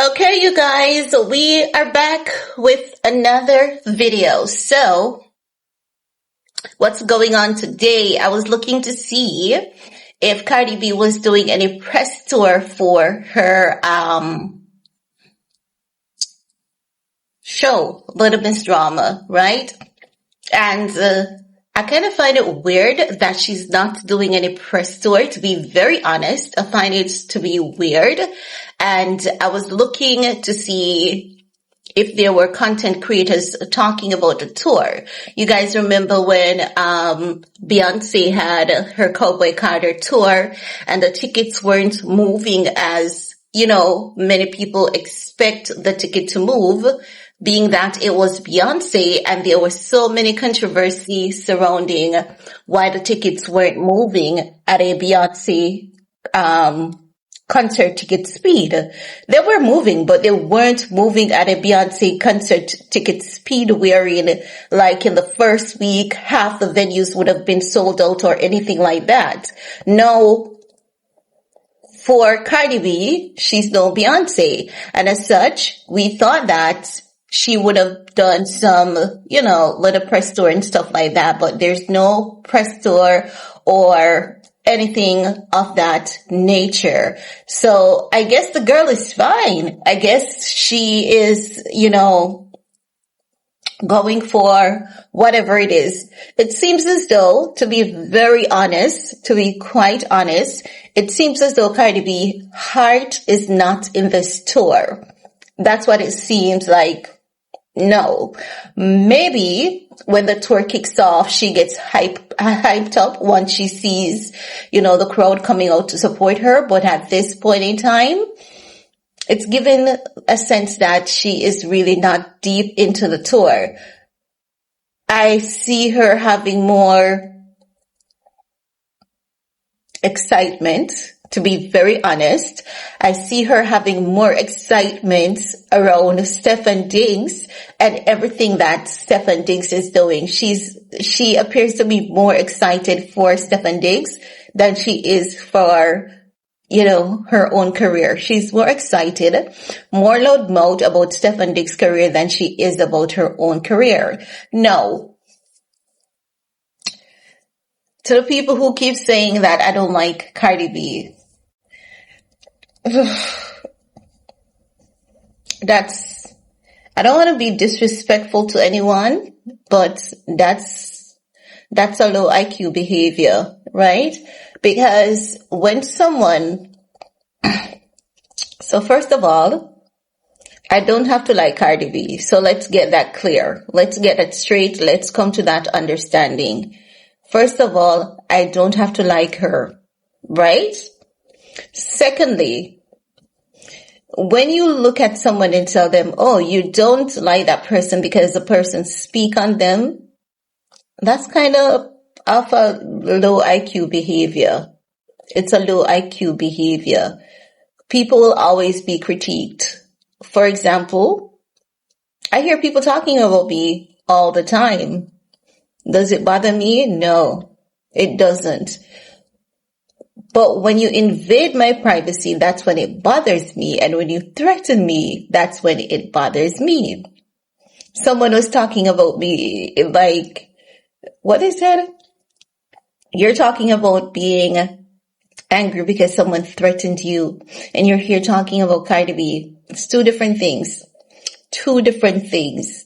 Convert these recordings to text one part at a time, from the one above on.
Okay, you guys, we are back with another video. So, what's going on today? I was looking to see if Cardi B was doing any press tour for her show, Little Miss Drama, right? And I kind of find it weird that she's not doing any press tour, to be very honest. I find it to be weird. And I was looking to see if there were content creators talking about the tour. You guys remember when Beyonce had her Cowboy Carter tour and the tickets weren't moving as, many people expect the ticket to move, being that it was Beyonce, and there was so many controversy surrounding why the tickets weren't moving at a Beyonce concert ticket speed. They were moving, but they weren't moving at a Beyonce concert ticket speed wherein, like in the first week, half the venues would have been sold out or anything like that. No, for Cardi B, she's no Beyonce. And as such, we thought that she would have done some, little press tour and stuff like that, but there's no press tour or anything of that nature. So I guess the girl is fine. I guess she is, going for whatever it is. It seems as though, to be quite honest, it seems as though Cardi B heart is not in this tour. That's what it seems like. No, maybe when the tour kicks off, she gets hyped up once she sees, the crowd coming out to support her. But at this point in time, it's given a sense that she is really not deep into the tour. I see her having more excitement. To be very honest, I see her having more excitement around Stefon Diggs and everything that Stefon Diggs is doing. She appears to be more excited for Stefon Diggs than she is for, her own career. She's more excited, more loudmouth about Stefon Diggs' career than she is about her own career. No. To the people who keep saying that I don't like Cardi B, I don't want to be disrespectful to anyone, but that's a low IQ behavior, right? Because when so first of all, I don't have to like Cardi B. So let's get that clear. Let's get it straight. Let's come to that understanding. First of all, I don't have to like her, right? Secondly, when you look at someone and tell them, oh, you don't like that person because the person speak on them, that's kind of a low IQ behavior. It's a low IQ behavior. People will always be critiqued. For example, I hear people talking about me all the time. Does it bother me? No, it doesn't. But when you invade my privacy, that's when it bothers me. And when you threaten me, that's when it bothers me. Someone was talking about me like, what is that? You're talking about being angry because someone threatened you. And you're here talking about Cardi B. It's two different things. Two different things,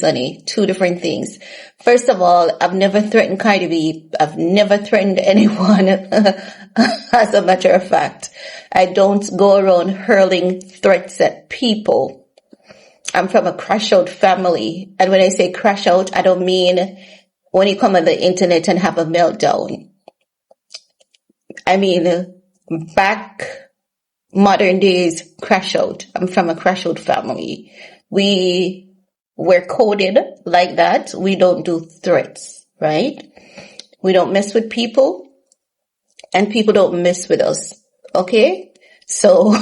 honey. Two different things. First of all, I've never threatened Cardi B. I've never threatened anyone. As a matter of fact, I don't go around hurling threats at people. I'm from a crash out family. And when I say crash out, I don't mean when you come on the internet and have a meltdown. I mean, back modern days crash out. I'm from a crash out family. We were coded like that. We don't do threats, right? We don't mess with people and people don't mess with us. Okay? So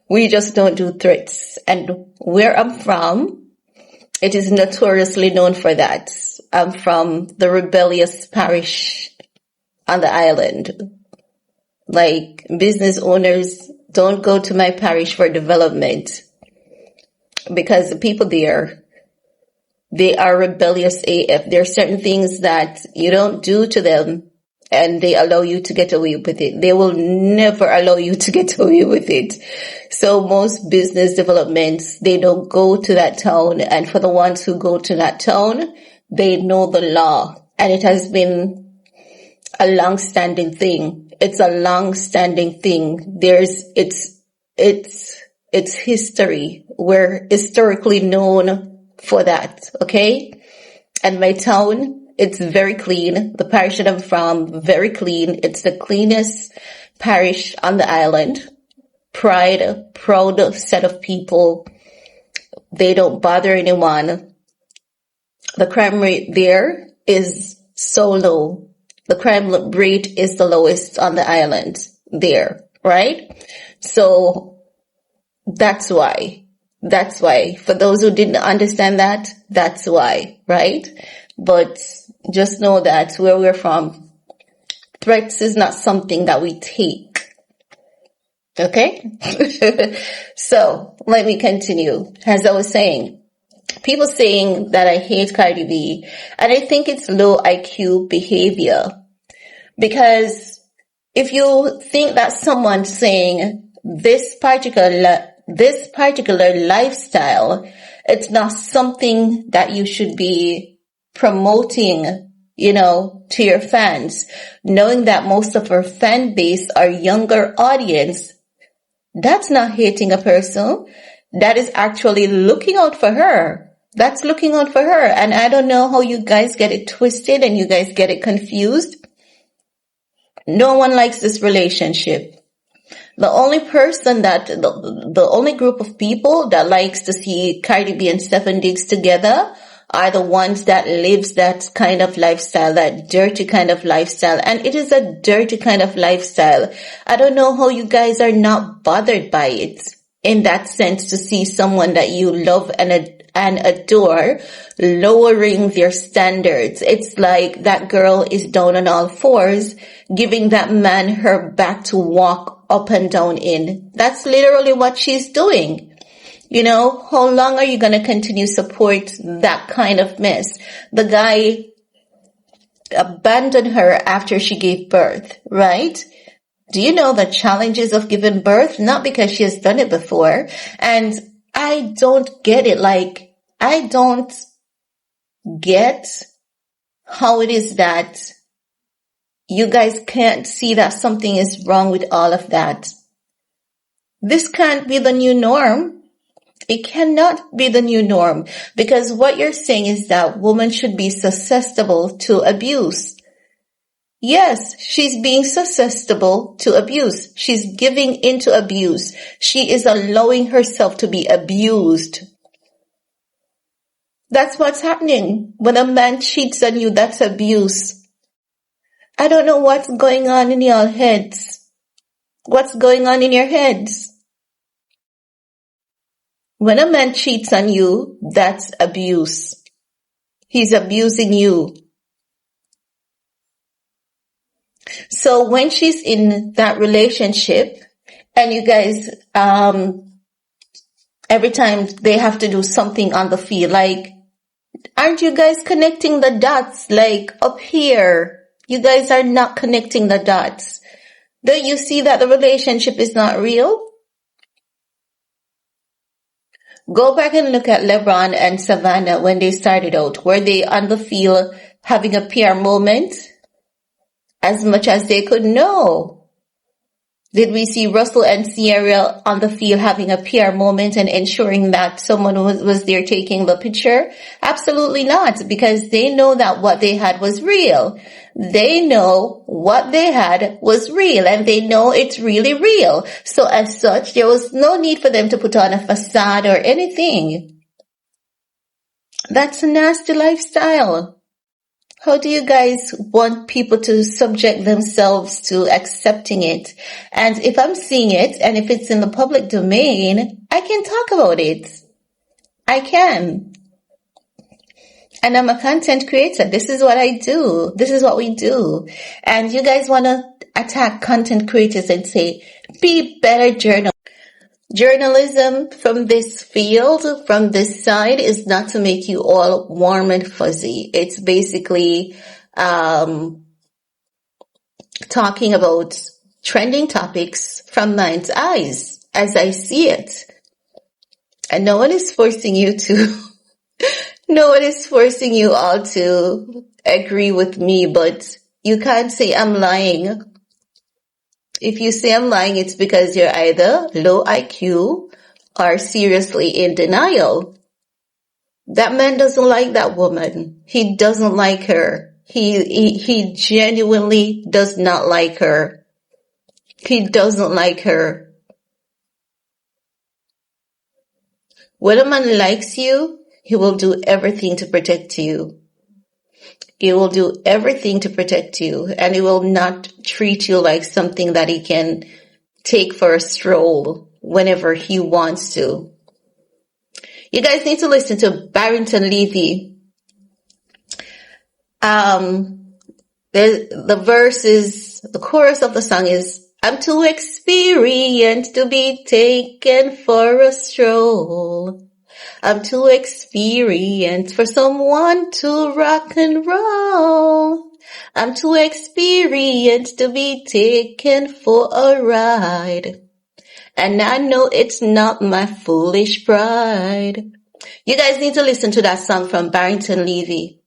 we just don't do threats. And where I'm from, it is notoriously known for that. I'm from the rebellious parish on the island. Like, business owners don't go to my parish for development, because the people there, they are rebellious AF. There are certain things that you don't do to them and they allow you to get away with it. They will never allow you to get away with it. So most business developments, they don't go to that town. And for the ones who go to that town, they know the law. And it has been a long-standing thing. It's a long-standing thing. It's history. We're historically known for that, okay? And my town, it's very clean. The parish that I'm from, very clean. It's the cleanest parish on the island. Proud set of people. They don't bother anyone. The crime rate there is so low. The crime rate is the lowest on the island there, right? So that's why. That's why. For those who didn't understand that, that's why, right? But just know that where we're from, threats is not something that we take. Okay? So, let me continue. As I was saying, people saying that I hate Cardi B, and I think it's low IQ behavior. Because if you think that someone's saying this particular lifestyle, it's not something that you should be promoting, to your fans, knowing that most of our fan base are younger audience, that's not hating a person. That is actually looking out for her. That's looking out for her. And I don't know how you guys get it twisted and you guys get it confused. No one likes this relationship. The only person the only group of people that likes to see Cardi B and Stefon Diggs together are the ones that lives that kind of lifestyle, that dirty kind of lifestyle. And it is a dirty kind of lifestyle. I don't know how you guys are not bothered by it in that sense, to see someone that you love and adore lowering their standards. It's like that girl is down on all fours, giving that man her back to walk up and down in. That's literally what she's doing. How long are you going to continue support that kind of mess? The guy abandoned her after she gave birth, right? Do you know the challenges of giving birth? Not because she has done it before. And I don't get it. I don't get how it is that you guys can't see that something is wrong with all of that. This can't be the new norm. It cannot be the new norm, because what you're saying is that women should be susceptible to abuse. Yes, she's being susceptible to abuse. She's giving into abuse. She is allowing herself to be abused. That's what's happening. When a man cheats on you, that's abuse. I don't know what's going on in your heads. What's going on in your heads? When a man cheats on you, that's abuse. He's abusing you. So when she's in that relationship and you guys, every time they have to do something on the field, aren't you guys connecting the dots? Up here, you guys are not connecting the dots. Don't you see that the relationship is not real? Go back and look at LeBron and Savannah when they started out. Were they on the field having a PR moment as much as they could? No. Did we see Russell and Ciara on the field having a PR moment and ensuring that someone was there taking the picture? Absolutely not, because they know that what they had was real. They know what they had was real, and they know it's really real. So as such, there was no need for them to put on a facade or anything. That's a nasty lifestyle. How do you guys want people to subject themselves to accepting it? And if I'm seeing it, and if it's in the public domain, I can talk about it. I can. And I'm a content creator. This is what I do. This is what we do. And you guys want to attack content creators and say, be better journalists. Journalism from this field, from this side, is not to make you all warm and fuzzy. It's basically talking about trending topics from mind's eyes, as I see it. And no one is forcing you to, no one is forcing you all to agree with me, but you can't say I'm lying. If you say I'm lying, it's because you're either low IQ or seriously in denial. That man doesn't like that woman. He doesn't like her. He genuinely does not like her. He doesn't like her. When a man likes you, he will do everything to protect you. He will do everything to protect you, and he will not treat you like something that he can take for a stroll whenever he wants to. You guys need to listen to Barrington Levy. The verse is, the chorus of the song is, I'm too experienced to be taken for a stroll. I'm too experienced for someone to rock and roll. I'm too experienced to be taken for a ride. And I know it's not my foolish pride. You guys need to listen to that song from Barrington Levy.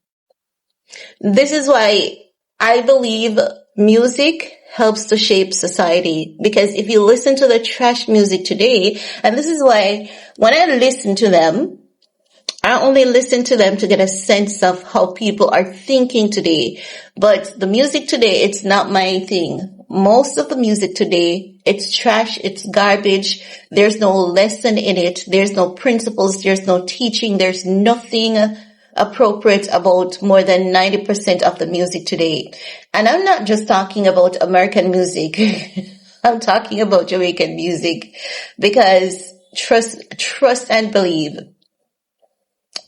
This is why I believe music helps to shape society. Because if you listen to the trash music today, and this is why when I listen to them, I only listen to them to get a sense of how people are thinking today. But the music today, it's not my thing. Most of the music today, it's trash, it's garbage. There's no lesson in it. There's no principles. There's no teaching. There's nothing appropriate about more than 90% of the music today. And I'm not just talking about American music. I'm talking about Jamaican music, because trust and believe.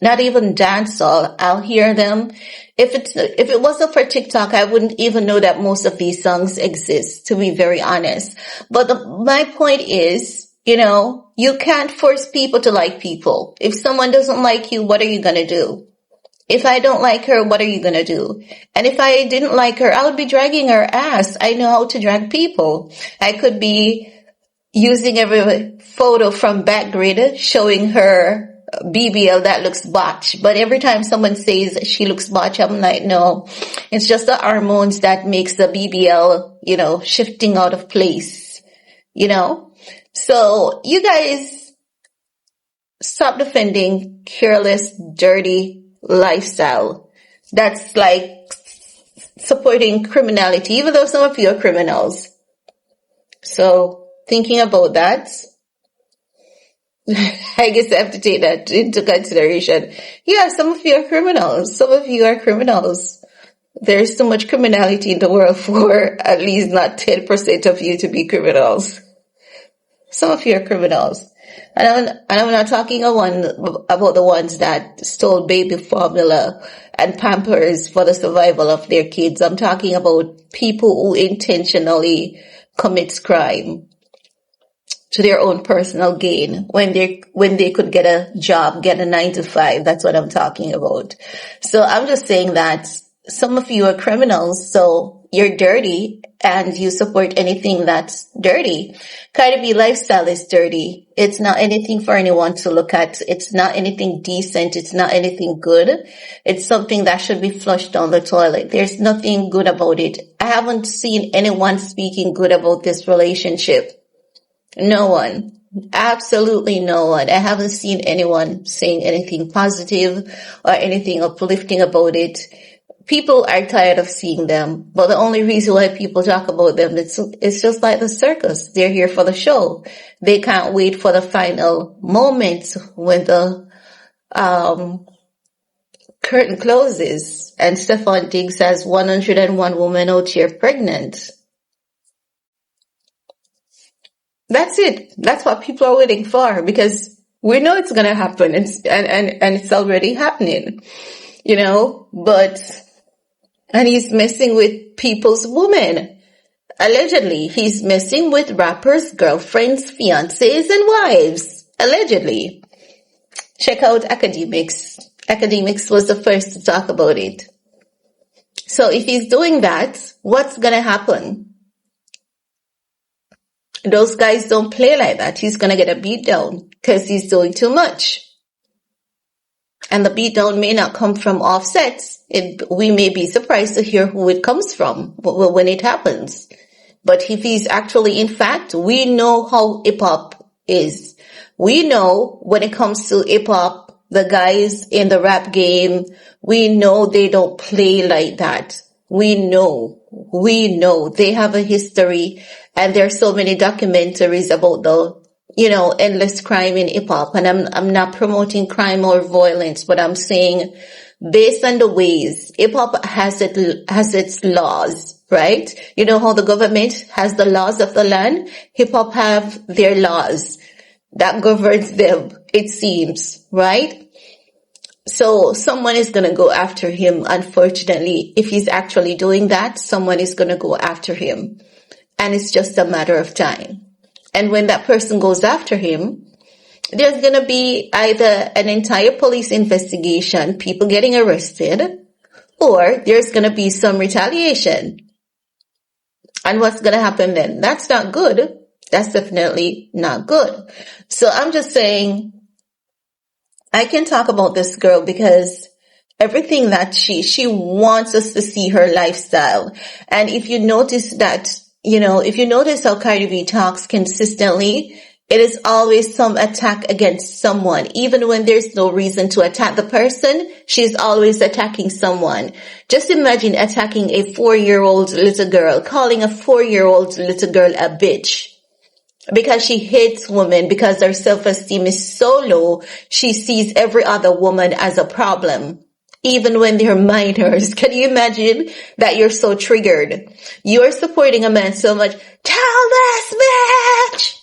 Not even dancehall, I'll hear them. If it wasn't for TikTok, I wouldn't even know that most of these songs exist, to be very honest. But my point is, you can't force people to like people. If someone doesn't like you, what are you gonna do? If I don't like her, what are you gonna do? And if I didn't like her, I would be dragging her ass. I know how to drag people. I could be using every photo from Backgrid, showing her BBL that looks botched. But every time someone says she looks botched, I'm like, no, it's just the hormones that makes the BBL, shifting out of place, So you guys stop defending careless, dirty lifestyle. That's like supporting criminality, even though some of you are criminals. So thinking about that, I guess I have to take that into consideration. Yeah, some of you are criminals. Some of you are criminals. There's so much criminality in the world for at least not 10% of you to be criminals. Some of you are criminals. And I'm not talking about the ones that stole baby formula and Pampers for the survival of their kids. I'm talking about people who intentionally commits crime to their own personal gain when they could get a job, get a 9-to-5. That's what I'm talking about. So I'm just saying that some of you are criminals, so you're dirty and you support anything that's dirty. Cardi B lifestyle is dirty. It's not anything for anyone to look at. It's not anything decent. It's not anything good. It's something that should be flushed down the toilet. There's nothing good about it. I haven't seen anyone speaking good about this relationship. No one. Absolutely no one. I haven't seen anyone saying anything positive or anything uplifting about it. People are tired of seeing them, but the only reason why people talk about them, it's just like the circus. They're here for the show. They can't wait for the final moment when the curtain closes and Stefon Diggs has 101 women out here pregnant. That's it. That's what people are waiting for, because we know it's going to happen. And it's already happening, and he's messing with people's women. Allegedly, he's messing with rappers, girlfriends, fiancés, and wives. Allegedly. Check out Academics. Academics was the first to talk about it. So if he's doing that, what's gonna happen? Those guys don't play like that. He's gonna get a beat down because he's doing too much. And the beatdown may not come from offsets. We may be surprised to hear who it comes from when it happens. But if he's actually, in fact, we know how hip-hop is. We know when it comes to hip-hop, the guys in the rap game, we know they don't play like that. We know they have a history, and there are so many documentaries about the endless crime in hip hop. And I'm not promoting crime or violence, but I'm saying based on the ways hip hop has its laws, right? You know how the government has the laws of the land? Hip hop have their laws that governs them, it seems, right? So someone is going to go after him. Unfortunately, if he's actually doing that, someone is going to go after him, and it's just a matter of time. And when that person goes after him, there's going to be either an entire police investigation, people getting arrested, or there's going to be some retaliation. And what's going to happen then? That's not good. That's definitely not good. So I'm just saying, I can talk about this girl because everything that she wants us to see her lifestyle. And if you notice that, if you notice how Cardi B talks consistently, it is always some attack against someone. Even when there's no reason to attack the person, she's always attacking someone. Just imagine attacking a 4-year-old little girl, calling a 4-year-old little girl a bitch. Because she hates women, because her self-esteem is so low, she sees every other woman as a problem. Even when they're minors. Can you imagine that you're so triggered? You're supporting a man so much. Tell this bitch!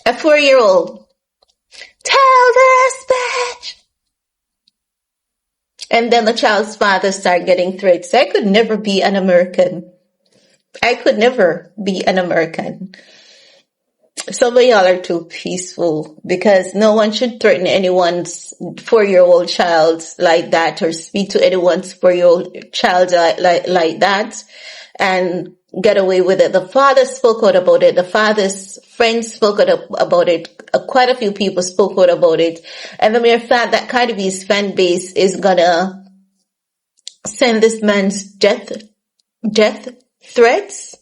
A 4-year-old. Tell this bitch! And then the child's father start getting threats. I could never be an American. I could never be an American. Some of y'all are too peaceful, because no one should threaten anyone's 4-year-old child like that, or speak to anyone's 4-year-old child like that and get away with it. The father spoke out about it. The father's friends spoke out about it. Quite a few people spoke out about it. And the mere fact that Cardi B's fan base is gonna send this man's death threats.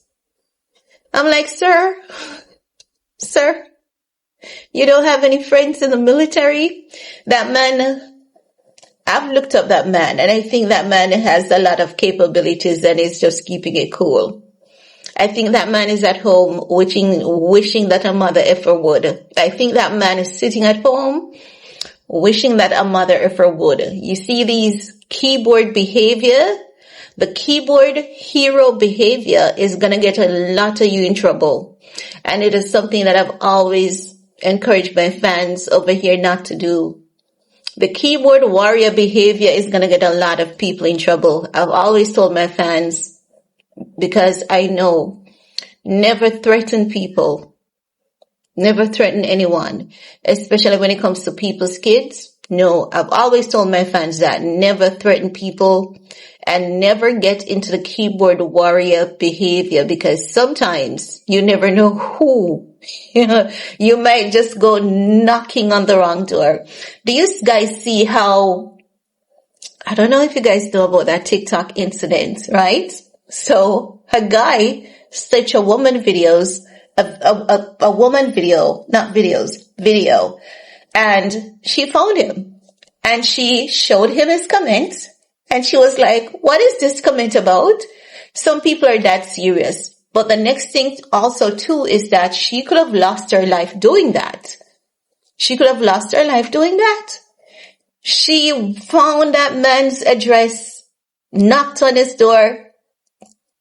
I'm like, sir, you don't have any friends in the military? That man, I've looked up that man, and I think that man has a lot of capabilities and is just keeping it cool. I think that man is at home wishing that a mother effer would. I think that man is sitting at home wishing that a mother effer would. You see these keyboard behavior? The keyboard hero behavior is going to get a lot of you in trouble. And it is something that I've always encouraged my fans over here not to do. The keyboard warrior behavior is going to get a lot of people in trouble. I've always told my fans, because I know, never threaten people. Never threaten anyone, especially when it comes to people's kids. No, I've always told my fans that. Never threaten people and never get into the keyboard warrior behavior, because sometimes you never know who. You might just go knocking on the wrong door. Do you guys see how, I don't know if you guys know about that TikTok incident, right? So a guy stitched a woman videos, a woman video, not videos, video. And she found him and she showed him his comments, and she was like, what is this comment about? Some people are that serious. But the next thing also too is that she could have lost her life doing that. She could have lost her life doing that. She found that man's address, knocked on his door,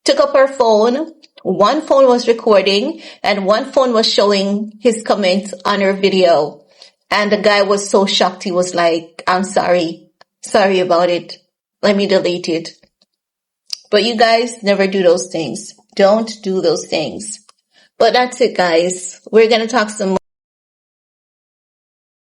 took up her phone. One phone was recording and one phone was showing his comments on her video. And the guy was so shocked. He was like, I'm sorry about it. Let me delete it. But you guys never do those things. Don't do those things. But that's it, guys. We're going to talk some more.